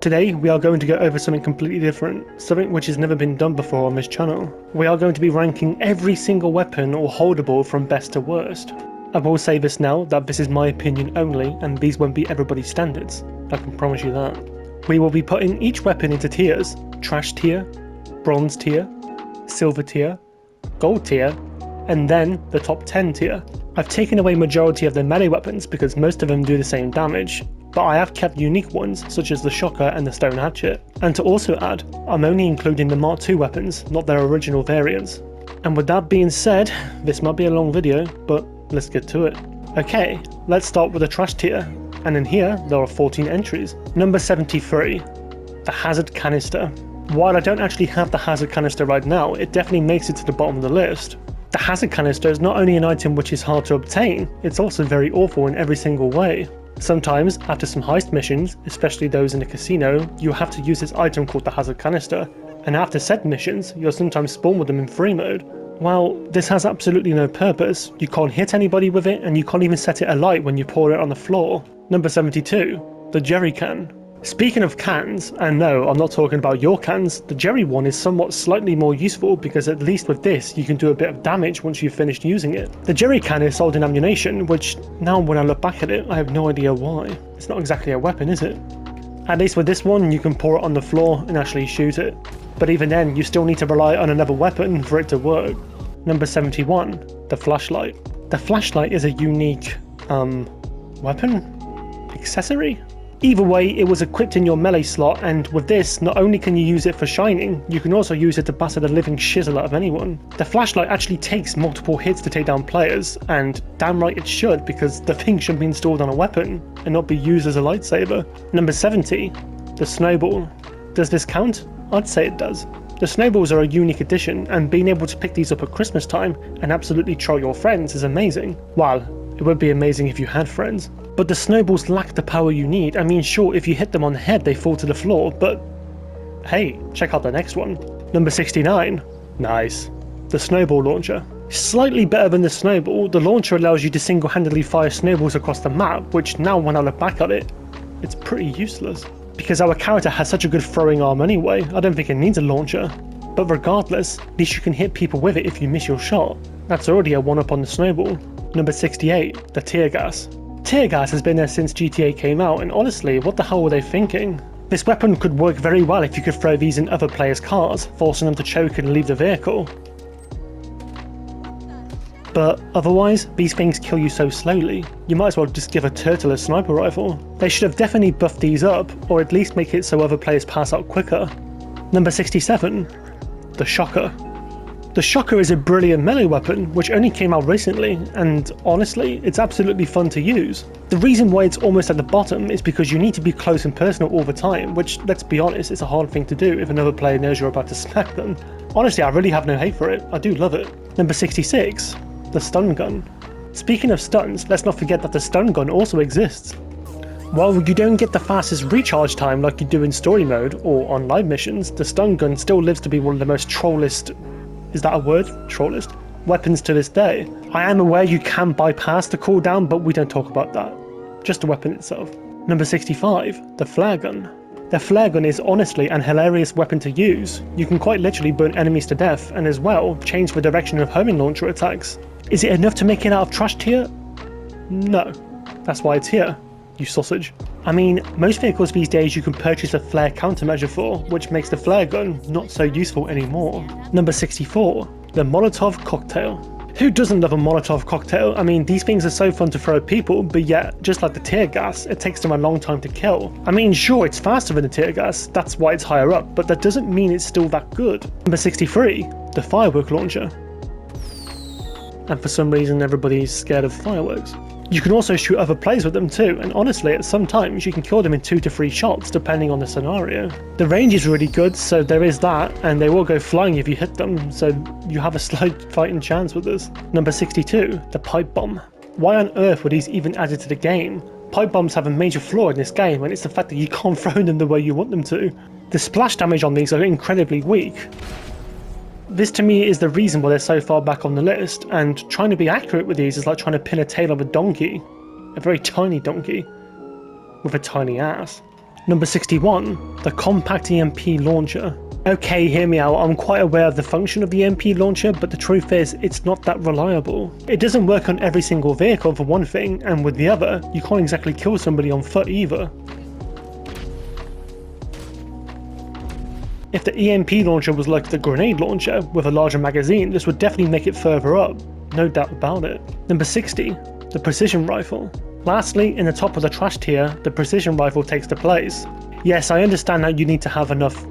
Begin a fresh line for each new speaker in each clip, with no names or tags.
Today we are going to go over something completely different, something which has never been done before on this channel. We are going to be ranking every single weapon or holdable from best to worst. I will say this now that this is my opinion only and these won't be everybody's standards, I can promise you that. We will be putting each weapon into tiers: trash tier, bronze tier, silver tier, gold tier, and then the top 10 tier. I've taken away majority of the melee weapons because most of them do the same damage, but I have kept unique ones such as the shocker and the stone hatchet. And to also add, I'm only including the Mark II weapons, not their original variants. And with that being said, this might be a long video, but let's get to it. Okay, let's start with the trash tier, and in here there are 14 entries. Number 73, the hazard canister. While I don't actually have the hazard canister right now, it definitely makes it to the bottom of the list. The hazard canister is not only an item which is hard to obtain, it's also very awful in every single way. Sometimes, after some heist missions, especially those in a casino, you have to use this item called the hazard canister, and after said missions, you'll sometimes spawn with them in free mode. Well, this has absolutely no purpose, you can't hit anybody with it, and you can't even set it alight when you pour it on the floor. Number 72, the jerry can. Speaking of cans, and no, I'm not talking about your cans, the jerry one is somewhat slightly more useful because at least with this you can do a bit of damage once you've finished using it. The jerry can is sold in ammunition, which now when I look back at it, I have no idea why. It's not exactly a weapon, is it? At least with this one, you can pour it on the floor and actually shoot it. But even then, you still need to rely on another weapon for it to work. Number 71, the flashlight. The flashlight is a unique, weapon? Accessory? Either way, it was equipped in your melee slot, and with this, not only can you use it for shining, you can also use it to bastard the living shizzle out of anyone. The flashlight actually takes multiple hits to take down players, and damn right it should, because the thing should be installed on a weapon, and not be used as a lightsaber. Number 70, the snowball. Does this count? I'd say it does. The snowballs are a unique addition, and being able to pick these up at Christmas time and absolutely troll your friends is amazing. Well, it would be amazing if you had friends. But the snowballs lack the power you need. I mean, sure, if you hit them on the head they fall to the floor, but hey, check out the next one. Number 69. Nice. The snowball launcher. Slightly better than the snowball, the launcher allows you to single-handedly fire snowballs across the map, which now when I look back at it, it's pretty useless. Because our character has such a good throwing arm anyway, I don't think it needs a launcher. But regardless, at least you can hit people with it if you miss your shot. That's already a 1-up on the snowball. Number 68. The tear gas. Tear gas has been there since GTA came out, and honestly, what the hell were they thinking? This weapon could work very well if you could throw these in other players' cars, forcing them to choke and leave the vehicle. But otherwise, these things kill you so slowly, you might as well just give a turtle a sniper rifle. They should have definitely buffed these up, or at least make it so other players pass out quicker. Number 67. The shocker. The shocker is a brilliant melee weapon which only came out recently, and honestly, it's absolutely fun to use. The reason why it's almost at the bottom is because you need to be close and personal all the time, which, let's be honest, is a hard thing to do if another player knows you're about to smack them. Honestly, I really have no hate for it, I do love it. Number 66. The stun gun. Speaking of stuns, let's not forget that the stun gun also exists. While you don't get the fastest recharge time like you do in story mode or on live missions, the stun gun still lives to be one of the most trollest, is that a word? Trollest? Weapons to this day. I am aware you can bypass the cooldown, but we don't talk about that. Just the weapon itself. Number 65. The flare gun. The flare gun is honestly an hilarious weapon to use. You can quite literally burn enemies to death, and as well, change the direction of homing launcher attacks. Is it enough to make it out of trash tier? No. That's why it's here, you sausage. I mean, most vehicles these days you can purchase a flare countermeasure for, which makes the flare gun not so useful anymore. Number 64. The Molotov cocktail. Who doesn't love a Molotov cocktail? I mean, these things are so fun to throw at people, but yet, just like the tear gas, it takes them a long time to kill. I mean, sure, it's faster than the tear gas, that's why it's higher up, but that doesn't mean it's still that good. Number 63. The firework launcher. And for some reason everybody's scared of fireworks. You can also shoot other players with them too, and honestly at some times you can kill them in 2 to 3 shots depending on the scenario. The range is really good, so there is that, and they will go flying if you hit them, so you have a slight fighting chance with this. Number 62. The pipe bomb. Why on earth were these even added to the game? Pipe bombs have a major flaw in this game, and it's the fact that you can't throw them the way you want them to. The splash damage on these are incredibly weak. This to me is the reason why they're so far back on the list, and trying to be accurate with these is like trying to pin a tail of a donkey. A very tiny donkey. With a tiny ass. Number 61, the compact EMP launcher. Okay, hear me out, I'm quite aware of the function of the EMP launcher, but the truth is, it's not that reliable. It doesn't work on every single vehicle for one thing, and with the other, you can't exactly kill somebody on foot either. If the EMP launcher was like the grenade launcher, with a larger magazine, this would definitely make it further up, no doubt about it. Number 60, the precision rifle. Lastly, in the top of the trash tier, the precision rifle takes the place. Yes, I understand that you need to have enough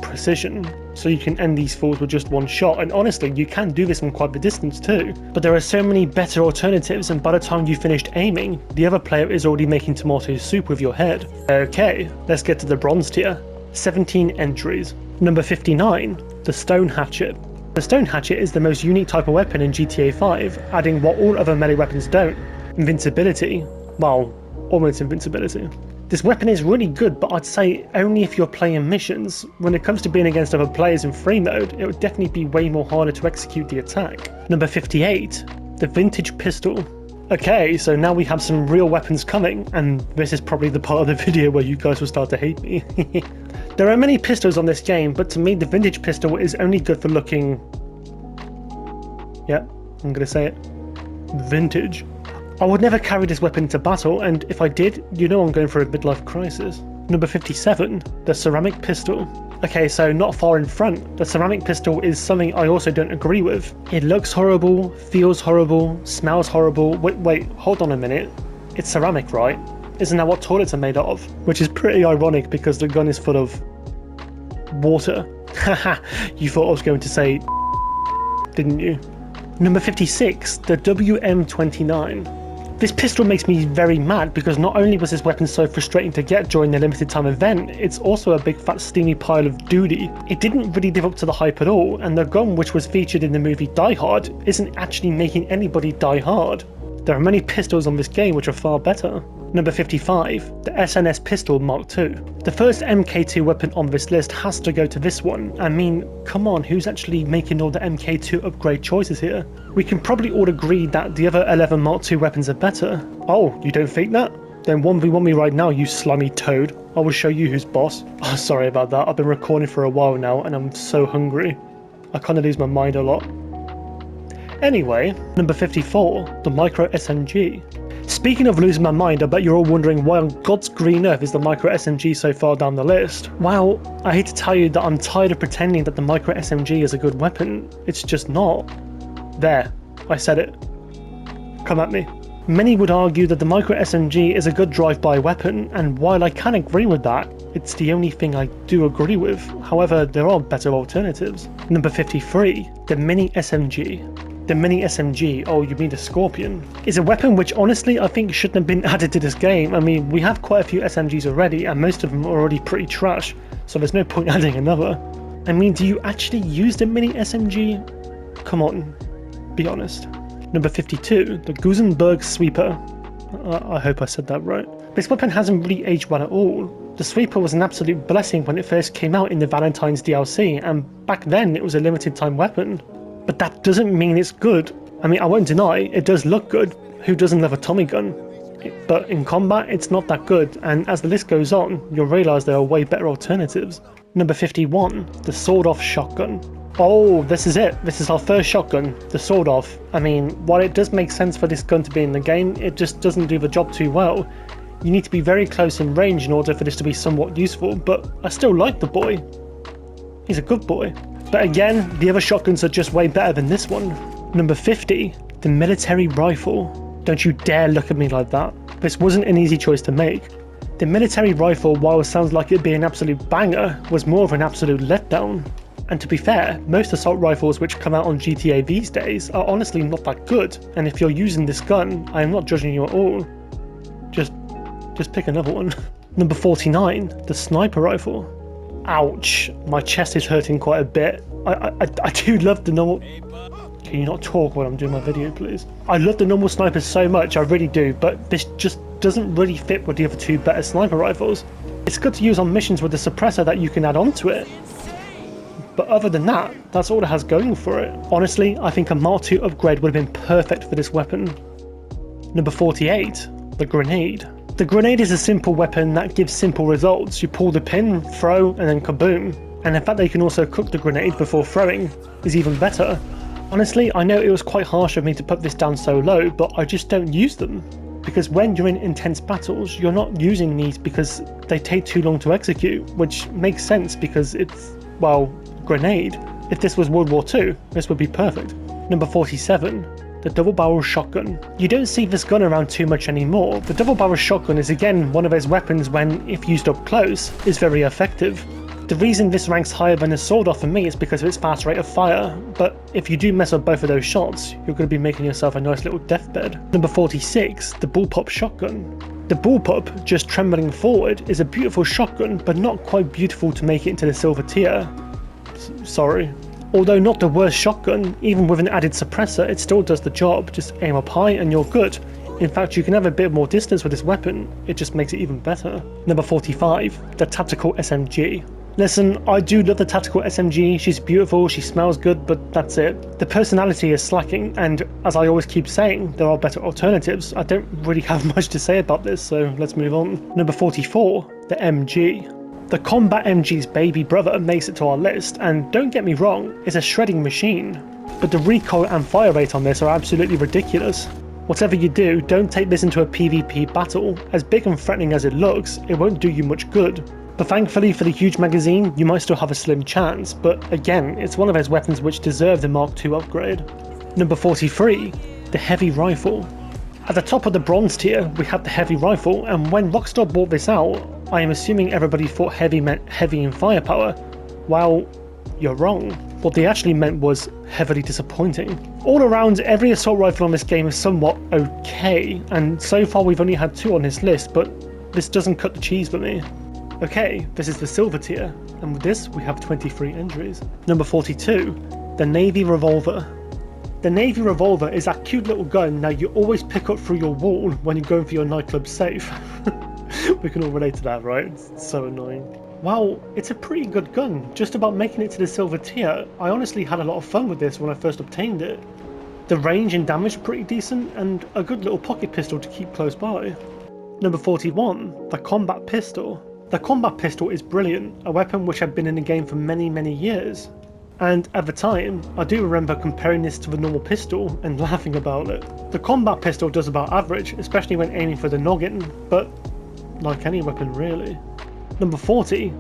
precision, so you can end these fools with just one shot, and honestly, you can do this from quite the distance too. But there are so many better alternatives, and by the time you finished aiming, the other player is already making tomato soup with your head. Okay, let's get to the bronze tier. 17 entries. Number 59, the stone hatchet. The stone hatchet is the most unique type of weapon in GTA 5, adding what all other melee weapons don't: invincibility. Well, almost invincibility. This weapon is really good, but I'd say only if you're playing missions. When it comes to being against other players in free mode, it would definitely be way more harder to execute the attack. Number 58, the vintage pistol. Okay, so now we have some real weapons coming, and this is probably the part of the video where you guys will start to hate me. There are many pistols on this game, but to me the vintage pistol is only good for looking... yeah, I'm gonna say it. Vintage. I would never carry this weapon into battle, and if I did, you know I'm going through a midlife crisis. Number 57, the ceramic pistol. Okay, so not far in front, the ceramic pistol is something I also don't agree with. It looks horrible, feels horrible, smells horrible. Wait, hold on a minute. It's ceramic, right? Isn't that what toilets are made out of? Which is pretty ironic because the gun is full of water. Haha, you thought I was going to say didn't you? Number 56, the WM29. This pistol makes me very mad because not only was this weapon so frustrating to get during the limited time event, it's also a big fat steamy pile of duty. It didn't really live up to the hype at all, and the gun which was featured in the movie Die Hard isn't actually making anybody die hard. There are many pistols on this game which are far better. Number 55, the SNS Pistol Mark II. The first MK2 weapon on this list has to go to this one. I mean, come on, who's actually making all the MK2 upgrade choices here? We can probably all agree that the other 11 Mark II weapons are better. Oh, you don't think that? Then 1v1 me right now, you slimy toad. I will show you who's boss. Oh, sorry about that, I've been recording for a while now and I'm so hungry. I kinda lose my mind a lot. Anyway, number 54, the Micro SMG. Speaking of losing my mind, I bet you're all wondering why on God's green earth is the Micro SMG so far down the list. Well, I hate to tell you that I'm tired of pretending that the Micro SMG is a good weapon. It's just not. There, I said it. Come at me. Many would argue that the Micro SMG is a good drive-by weapon, and while I can agree with that, it's the only thing I do agree with. However, there are better alternatives. Number 53, the Mini SMG. The Mini SMG, oh you mean the Scorpion, is a weapon which honestly I think shouldn't have been added to this game. I mean, we have quite a few SMGs already and most of them are already pretty trash, so there's no point adding another. I mean, do you actually use the Mini SMG? Come on, be honest. Number 52, the Gusenberg Sweeper. I hope I said that right. This weapon hasn't really aged well at all. The Sweeper was an absolute blessing when it first came out in the Valentine's DLC, and back then it was a limited time weapon. But that doesn't mean it's good. I mean, I won't deny, it does look good. Who doesn't love a Tommy gun? But in combat, it's not that good, and as the list goes on, you'll realise there are way better alternatives. Number 51, the Sword-Off Shotgun. Oh, this is it. This is our first shotgun, the Sword-Off. I mean, while it does make sense for this gun to be in the game, it just doesn't do the job too well. You need to be very close in range in order for this to be somewhat useful, but I still like the boy. He's a good boy. But again, the other shotguns are just way better than this one. Number 50, the Military Rifle. Don't you dare look at me like that. This wasn't an easy choice to make. The Military Rifle, while it sounds like it'd be an absolute banger, was more of an absolute letdown. And to be fair, most assault rifles which come out on GTA these days are honestly not that good, and if you're using this gun, I am not judging you at all. Just pick another one. Number 49, the Sniper Rifle. Ouch, my chest is hurting quite a bit. I do love the normal... Can you not talk while I'm doing my video, please? I love the normal snipers so much, I really do, but this just doesn't really fit with the other two better sniper rifles. It's good to use on missions with the suppressor that you can add onto it. But other than that, that's all it has going for it. Honestly, I think a Mark II upgrade would have been perfect for this weapon. Number 48, the Grenade. The grenade is a simple weapon that gives simple results. You pull the pin, throw, and then kaboom. And the fact that you can also cook the grenade before throwing is even better. Honestly, I know it was quite harsh of me to put this down so low, but I just don't use them. Because when you're in intense battles, you're not using these because they take too long to execute, which makes sense because it's, well, grenade. If this was World War II, this would be perfect. Number 47. The double barrel shotgun. You don't see this gun around too much anymore. The double barrel shotgun is again one of those weapons when, if used up close, is very effective. The reason this ranks higher than the sword off for me is because of its fast rate of fire, but if you do mess up both of those shots, you're going to be making yourself a nice little deathbed. Number 46, the bullpup shotgun. The bullpup, just trembling forward, is a beautiful shotgun, but not quite beautiful to make it into the silver tier. Sorry. Although not the worst shotgun, even with an added suppressor, it still does the job. Just aim up high and you're good. In fact, you can have a bit more distance with this weapon, it just makes it even better. Number 45, the tactical SMG. Listen, I do love the tactical SMG, she's beautiful, she smells good, but that's it. The personality is slacking, and as I always keep saying, there are better alternatives. I don't really have much to say about this, so let's move on. Number 44, the MG. The Combat MG's baby brother makes it to our list, and don't get me wrong, it's a shredding machine. But the recoil and fire rate on this are absolutely ridiculous. Whatever you do, don't take this into a PvP battle. As big and threatening as it looks, it won't do you much good. But thankfully for the huge magazine, you might still have a slim chance, but again, it's one of those weapons which deserve the Mark II upgrade. Number 43, the heavy rifle. At the top of the bronze tier, we have the heavy rifle, and when Rockstar brought this out, I am assuming everybody thought heavy meant heavy in firepower. Well, you're wrong. What they actually meant was heavily disappointing. All around, every assault rifle on this game is somewhat okay, and so far we've only had 2 on this list, but this doesn't cut the cheese for me. Okay, this is the silver tier, and with this we have 23 entries. Number 42, the Navy revolver. The Navy revolver is that cute little gun that you always pick up through your wall when you're going for your nightclub safe. We can all relate to that, right? It's so annoying. Well, it's a pretty good gun, just about making it to the silver tier. I honestly had a lot of fun with this when I first obtained it. The range and damage are pretty decent, and a good little pocket pistol to keep close by. Number 41, the combat pistol. The combat pistol is brilliant, a weapon which had been in the game for many years. And at the time, I do remember comparing this to the normal pistol and laughing about it. The combat pistol does about average, especially when aiming for the noggin, but like any weapon really. Number 40,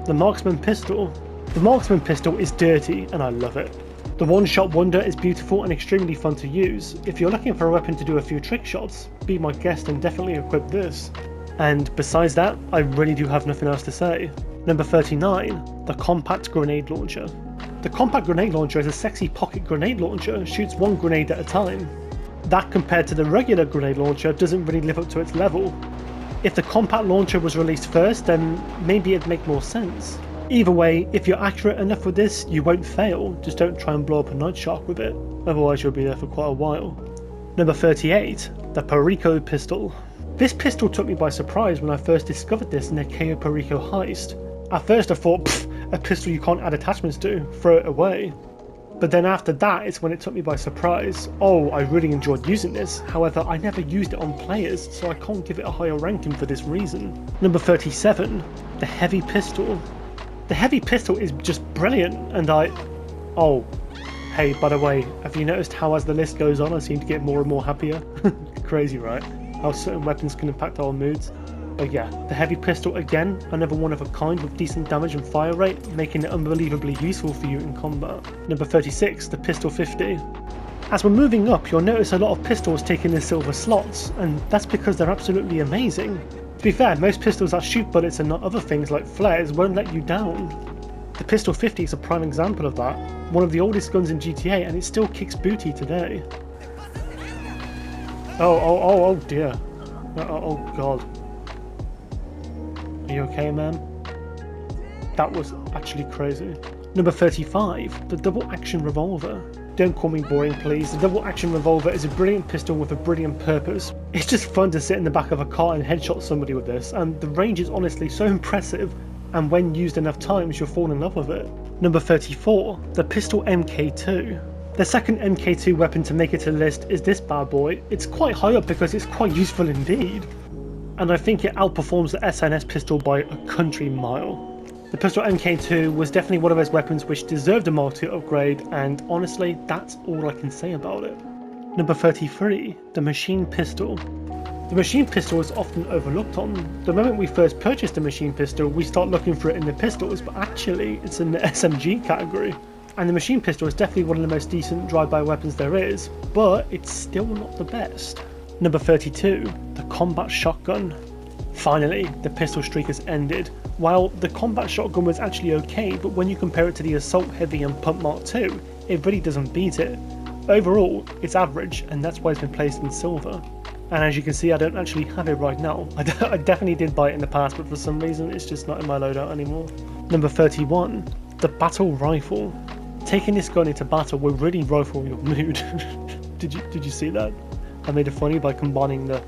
the marksman pistol. The marksman pistol is dirty and I love it. The one-shot wonder is beautiful and extremely fun to use. If you're looking for a weapon to do a few trick shots, be my guest and definitely equip this. And besides that, I really do have nothing else to say. Number 39, the compact grenade launcher. The compact grenade launcher is a sexy pocket grenade launcher, shoots one grenade at a time. That compared to the regular grenade launcher doesn't really live up to its level. If the compact launcher was released first, then maybe it'd make more sense. Either way, if you're accurate enough with this, you won't fail, just don't try and blow up a night shark with it, otherwise you'll be there for quite a while. Number 38, the Perico pistol. This pistol took me by surprise when I first discovered this in a Cayo Perico heist. At first I thought, pfft, a pistol you can't add attachments to, throw it away. But then after that it's when it took me by surprise. Oh, I really enjoyed using this, however I never used it on players, so I can't give it a higher ranking for this reason. Number 37, the heavy pistol. The heavy pistol is just brilliant, and oh, hey, by the way, have you noticed how as the list goes on I seem to get more and more happier? Crazy, right? How certain weapons can impact our moods. But yeah, the heavy pistol again, another one of a kind with decent damage and fire rate, making it unbelievably useful for you in combat. Number 36, the pistol 50. As we're moving up, you'll notice a lot of pistols taking the silver slots, and that's because they're absolutely amazing. To be fair, most pistols that shoot bullets and not other things like flares won't let you down. The pistol 50 is a prime example of that, one of the oldest guns in GTA, and it still kicks booty today. Oh dear. Oh god. Are you okay, man? That was actually crazy. Number 35, the double action revolver. Don't call me boring please, the double action revolver is a brilliant pistol with a brilliant purpose. It's just fun to sit in the back of a car and headshot somebody with this, and the range is honestly so impressive, and when used enough times you'll fall in love with it. Number 34, the pistol MK2. The second MK2 weapon to make it to the list is this bad boy. It's quite high up because it's quite useful indeed. and I think it outperforms the SNS pistol by a country mile. The pistol MK2 was definitely one of those weapons which deserved a Mark II upgrade, and honestly, that's all I can say about it. Number 33, the machine pistol. The machine pistol is often overlooked on. The moment we first purchased the machine pistol, we start looking for it in the pistols, but actually it's in the SMG category. And the machine pistol is definitely one of the most decent drive-by weapons there is, but it's still not the best. Number 32, the combat shotgun. Finally, the pistol streak has ended. While the combat shotgun was actually okay, but when you compare it to the assault heavy and pump Mark II, it really doesn't beat it. Overall, it's average, and that's why it's been placed in silver. And as you can see, I don't actually have it right now. I definitely did buy it in the past, but for some reason it's just not in my loadout anymore. Number 31, the battle rifle. Taking this gun into battle will really rifle your mood. Did you see that? I made it funny by combining the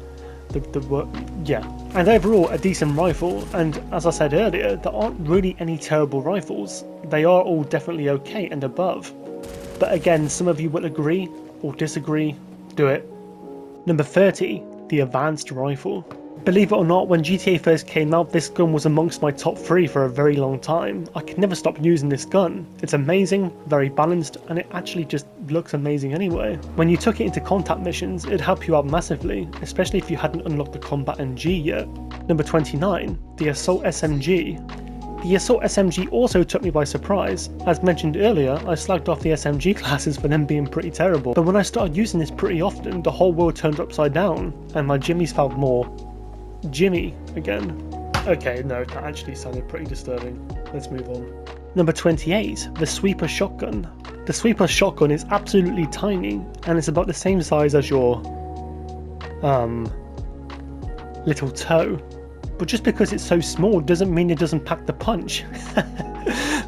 yeah. And overall, a decent rifle, and as I said earlier, there aren't really any terrible rifles. They are all definitely okay and above. But again, some of you will agree or disagree. Do it. Number 30, the advanced rifle. Believe it or not, when GTA first came out, this gun was amongst my top 3 for a very long time. I could never stop using this gun. It's amazing, very balanced, and it actually just looks amazing anyway. When you took it into contact missions, it'd help you out massively, especially if you hadn't unlocked the Combat MG yet. Number 29, the Assault SMG. The Assault SMG also took me by surprise. As mentioned earlier, I slagged off the SMG classes for them being pretty terrible, but when I started using this pretty often, the whole world turned upside down, and my jimmies felt more Jimmy again. Okay, no, that actually sounded pretty disturbing. Let's move on. Number 28, the Sweeper Shotgun. The Sweeper Shotgun is absolutely tiny, and it's about the same size as your little toe. But just because it's so small doesn't mean it doesn't pack the punch.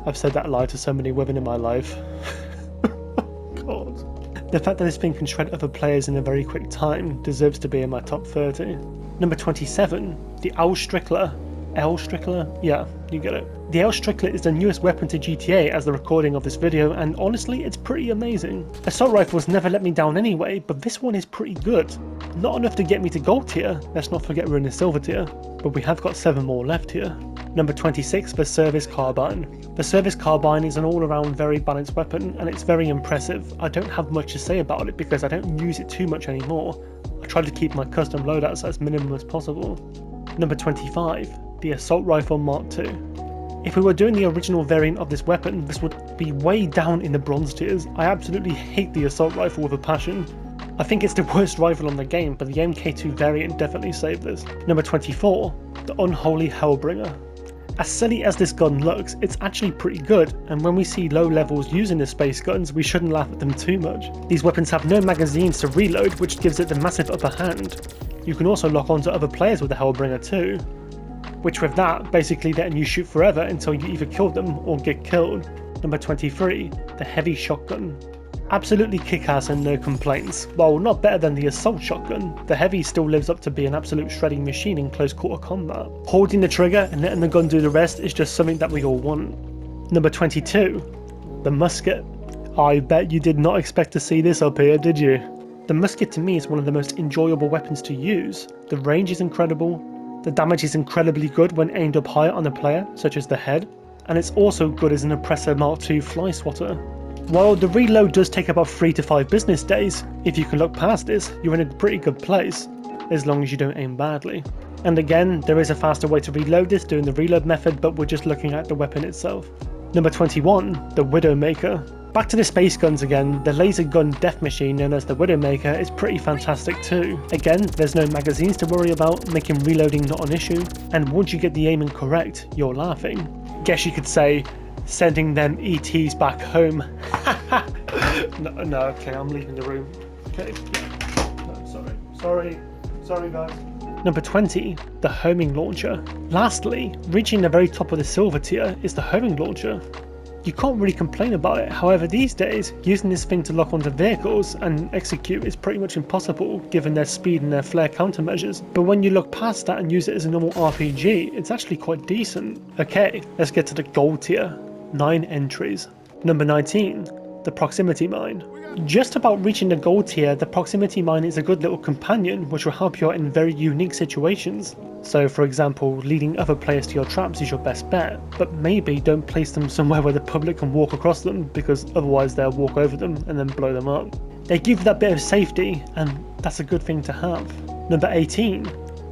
I've said that lie to so many women in my life. God. The fact that this thing can shred other players in a very quick time deserves to be in my top 30. Number 27, the L Strickler. L Strickler? Yeah, you get it. The L Strickler is the newest weapon to GTA as the recording of this video, and honestly, it's pretty amazing. Assault rifles never let me down anyway, but this one is pretty good. Not enough to get me to gold tier, let's not forget we're in the silver tier, but we have got 7 more left here. Number 26, the Service Carbine. The Service Carbine is an all-around very balanced weapon, and it's very impressive. I don't have much to say about it because I don't use it too much anymore. I try to keep my custom loadouts as minimum as possible. Number 25, the Assault Rifle Mark II. If we were doing the original variant of this weapon, this would be way down in the bronze tiers. I absolutely hate the Assault Rifle with a passion. I think it's the worst rifle on the game, but the MK2 variant definitely saved this. Number 24, the Unholy Hellbringer. As silly as this gun looks, it's actually pretty good, and when we see low levels using the space guns, we shouldn't laugh at them too much. These weapons have no magazines to reload, which gives it the massive upper hand. You can also lock onto other players with the Hellbringer too, which with that, basically letting you shoot forever until you either kill them or get killed. Number 23, the Heavy Shotgun. Absolutely kick-ass and no complaints. While not better than the assault shotgun, the Heavy still lives up to be an absolute shredding machine in close quarter combat. Holding the trigger and letting the gun do the rest is just something that we all want. Number 22, the musket. I bet you did not expect to see this up here, did you? The musket to me is one of the most enjoyable weapons to use. The range is incredible, the damage is incredibly good when aimed up higher on a player, such as the head, and it's also good as an Oppressor Mark II fly swatter. While the reload does take about 3 to 5 business days, if you can look past this, you're in a pretty good place, as long as you don't aim badly. And again, there is a faster way to reload this doing the reload method, but we're just looking at the weapon itself. Number 21, the Widowmaker. Back to the space guns again, the laser gun death machine known as the Widowmaker is pretty fantastic too. Again, there's no magazines to worry about, making reloading not an issue, and once you get the aiming correct, you're laughing. Guess you could say, sending them ETs back home. No, okay, I'm leaving the room. Okay, no, sorry guys. Number 20, the homing launcher. Lastly, reaching the very top of the silver tier is the homing launcher. You can't really complain about it, however these days, using this thing to lock onto vehicles and execute is pretty much impossible given their speed and their flare countermeasures, but when you look past that and use it as a normal RPG, it's actually quite decent. Okay, let's get to the gold tier. 9 entries. Number 19, the proximity mine. Just about reaching the gold tier, the proximity mine is a good little companion which will help you out in very unique situations. So for example, leading other players to your traps is your best bet, but maybe don't place them somewhere where the public can walk across them, because otherwise they'll walk over them and then blow them up. They give you that bit of safety, and that's a good thing to have. Number 18,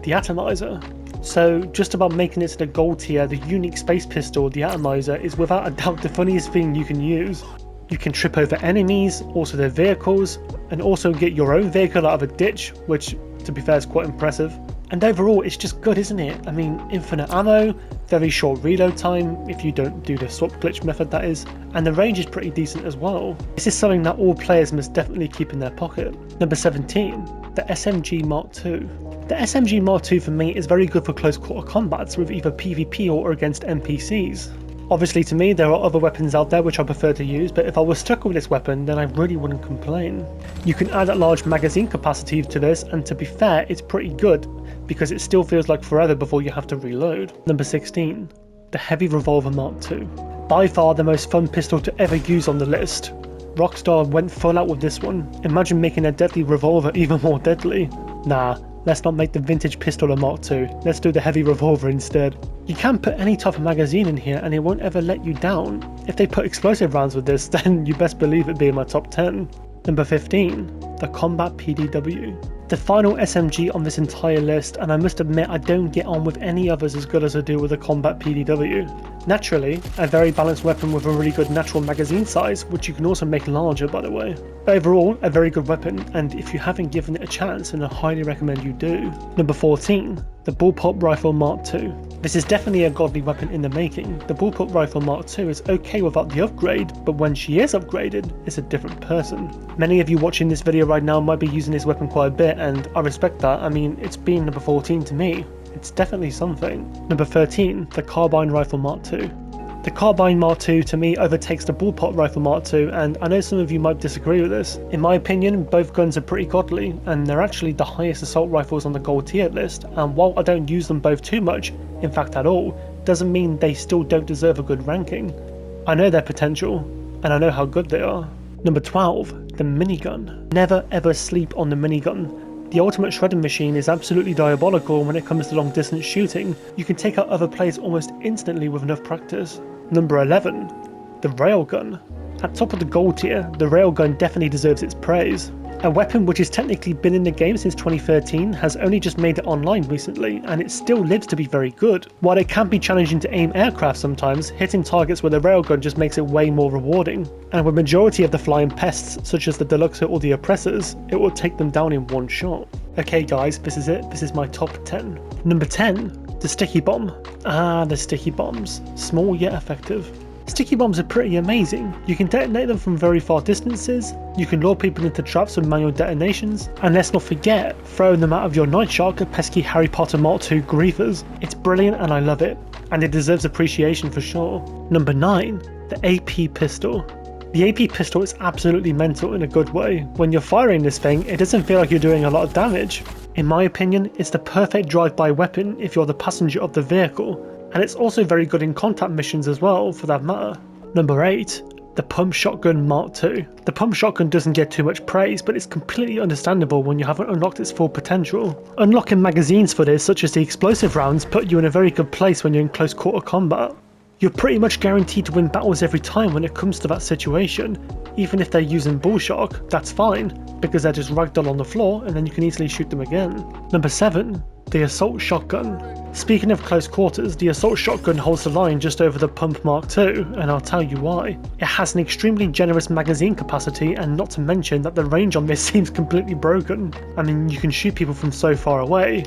the atomizer. So just about making it to the gold tier, the unique space pistol, the atomizer, is without a doubt the funniest thing you can use. You can trip over enemies, also their vehicles, and also get your own vehicle out of a ditch, which to be fair is quite impressive. And overall it's just good, isn't it? I mean, infinite ammo, very short reload time, if you don't do the swap glitch method that is, and the range is pretty decent as well. This is something that all players must definitely keep in their pocket. Number 17, the SMG Mark II. The SMG Mark II for me is very good for close quarter combats with either PvP or against NPCs. Obviously to me there are other weapons out there which I prefer to use, but if I was stuck with this weapon then I really wouldn't complain. You can add a large magazine capacity to this, and to be fair it's pretty good because it still feels like forever before you have to reload. Number 16, the Heavy Revolver Mark II. By far the most fun pistol to ever use on the list. Rockstar went full out with this one. Imagine making a deadly revolver even more deadly. Nah, let's not make the vintage pistol a Mark II, let's do the heavy revolver instead. You can put any type of magazine in here and it won't ever let you down. If they put explosive rounds with this, then you best believe it'd be in my top 10. Number 15, the Combat PDW. The final SMG on this entire list, and I must admit I don't get on with any others as good as I do with the Combat PDW. Naturally, a very balanced weapon with a really good natural magazine size, which you can also make larger by the way. Overall, a very good weapon, and if you haven't given it a chance, then I highly recommend you do. Number 14, the Bullpup Rifle Mark II. This is definitely a godly weapon in the making. The Bullpup Rifle Mark II is okay without the upgrade, but when she is upgraded, it's a different person. Many of you watching this video right now might be using this weapon quite a bit, and I respect that. I mean, it's been number 14 to me. It's definitely something. Number 13, the Carbine Rifle Mark II. The Carbine Mark II to me overtakes the Bullpup Rifle Mark II, and I know some of you might disagree with this. In my opinion, both guns are pretty godly, and they're actually the highest assault rifles on the gold tier list, and while I don't use them both too much, in fact at all, doesn't mean they still don't deserve a good ranking. I know their potential, and I know how good they are. Number 12, the minigun. Never ever sleep on the minigun. The ultimate shredding machine is absolutely diabolical when it comes to long distance shooting. You can take out other players almost instantly with enough practice. Number 11, the railgun. At top of the gold tier, the railgun definitely deserves its praise. A weapon which has technically been in the game since 2013 has only just made it online recently, and it still lives to be very good. While it can be challenging to aim aircraft sometimes, hitting targets with a railgun just makes it way more rewarding. And with majority of the flying pests, such as the Deluxer or the Oppressors, it will take them down in one shot. Okay guys, this is it, this is my top 10. Number 10, the Sticky Bomb. Ah, the Sticky Bombs. Small yet effective. Sticky bombs are pretty amazing. You can detonate them from very far distances, you can lure people into traps with manual detonations, and let's not forget throwing them out of your Night Shark at pesky Harry Potter Mark II griefers. It's brilliant and I love it, and it deserves appreciation for sure. Number 9, the AP pistol. The AP pistol is absolutely mental in a good way. When you're firing this thing, it doesn't feel like you're doing a lot of damage. In my opinion, it's the perfect drive-by weapon if you're the passenger of the vehicle. And it's also very good in combat missions as well, for that matter. Number 8, the Pump Shotgun Mark II. The Pump Shotgun doesn't get too much praise, but it's completely understandable when you haven't unlocked its full potential. Unlocking magazines for this, such as the explosive rounds, put you in a very good place when you're in close quarter combat. You're pretty much guaranteed to win battles every time when it comes to that situation. Even if they're using Bullshock, that's fine, because they're just ragdoll on the floor and then you can easily shoot them again. Number 7, the Assault Shotgun. Speaking of close quarters, the Assault Shotgun holds the line just over the Pump Mark II, and I'll tell you why. It has an extremely generous magazine capacity, and not to mention that the range on this seems completely broken. I mean, you can shoot people from so far away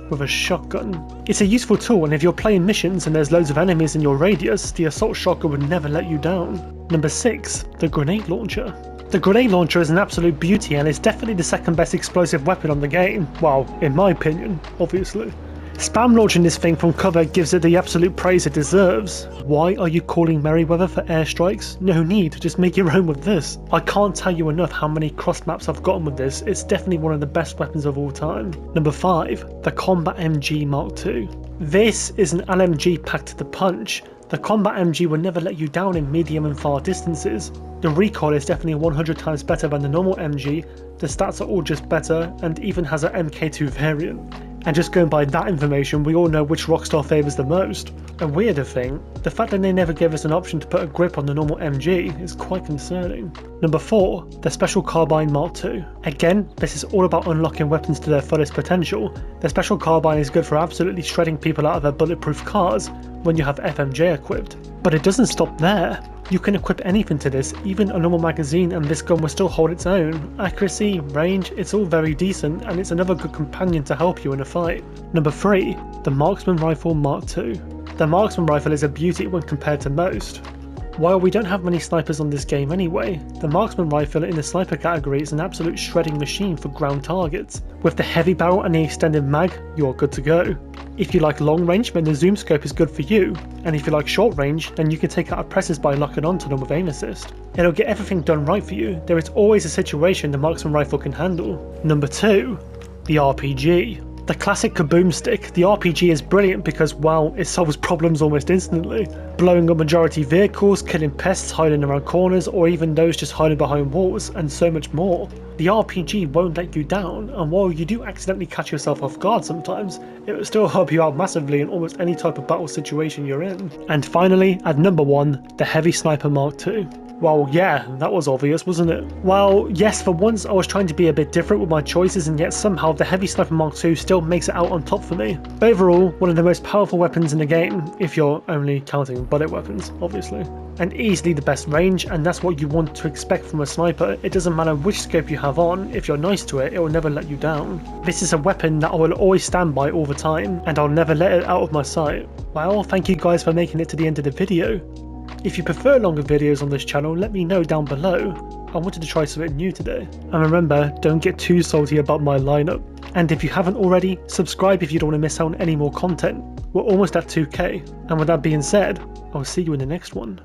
with a shotgun. It's a useful tool, and if you're playing missions and there's loads of enemies in your radius, the Assault Shotgun would never let you down. Number 6, the Grenade Launcher. The grenade launcher is an absolute beauty and is definitely the second best explosive weapon on the game. Well, in my opinion, obviously. Spam launching this thing from cover gives it the absolute praise it deserves. Why are you calling Merryweather for airstrikes? No need, just make your own with this. I can't tell you enough how many cross maps I've gotten with this, it's definitely one of the best weapons of all time. Number 5, the Combat MG Mark II. This is an LMG packed to the punch. The combat MG will never let you down in medium and far distances. The recoil is definitely 100 times better than the normal MG, the stats are all just better, and even has an MK2 variant. And just going by that information, we all know which Rockstar favours the most. A weirder thing, the fact that they never gave us an option to put a grip on the normal MG is quite concerning. Number 4, the Special Carbine Mark II. Again, this is all about unlocking weapons to their fullest potential. The Special Carbine is good for absolutely shredding people out of their bulletproof cars when you have FMJ equipped. But it doesn't stop there. You can equip anything to this, even a normal magazine, and this gun will still hold its own. Accuracy, range, it's all very decent, and it's another good companion to help you in a fight. Number 3, the Marksman Rifle Mark II. The Marksman Rifle is a beauty when compared to most. While we don't have many snipers on this game anyway, the Marksman Rifle in the sniper category is an absolute shredding machine for ground targets. With the heavy barrel and the extended mag, you're good to go. If you like long range, then the zoom scope is good for you, and if you like short range, then you can take out oppressors by locking onto them with aim assist. It'll get everything done right for you. There is always a situation the Marksman Rifle can handle. Number 2, the RPG. The classic kaboom stick. The RPG is brilliant because, well, it solves problems almost instantly. Blowing up majority vehicles, killing pests hiding around corners, or even those just hiding behind walls, and so much more. The RPG won't let you down, and while you do accidentally catch yourself off guard sometimes, it will still help you out massively in almost any type of battle situation you're in. And finally, at number 1, the Heavy Sniper Mark II. Well, yeah, that was obvious, wasn't it? Well, yes, for once I was trying to be a bit different with my choices, and yet somehow the Heavy Sniper Mark II still makes it out on top for me. Overall, one of the most powerful weapons in the game, if you're only counting bullet weapons, obviously. And easily the best range, and that's what you want to expect from a sniper. It doesn't matter which scope you have on, if you're nice to it, it will never let you down. This is a weapon that I will always stand by all the time, and I'll never let it out of my sight. Well, thank you guys for making it to the end of the video. If you prefer longer videos on this channel, let me know down below. I wanted to try something new today. And remember, don't get too salty about my lineup. And if you haven't already, subscribe if you don't want to miss out on any more content. We're almost at 2k. And with that being said, I'll see you in the next one.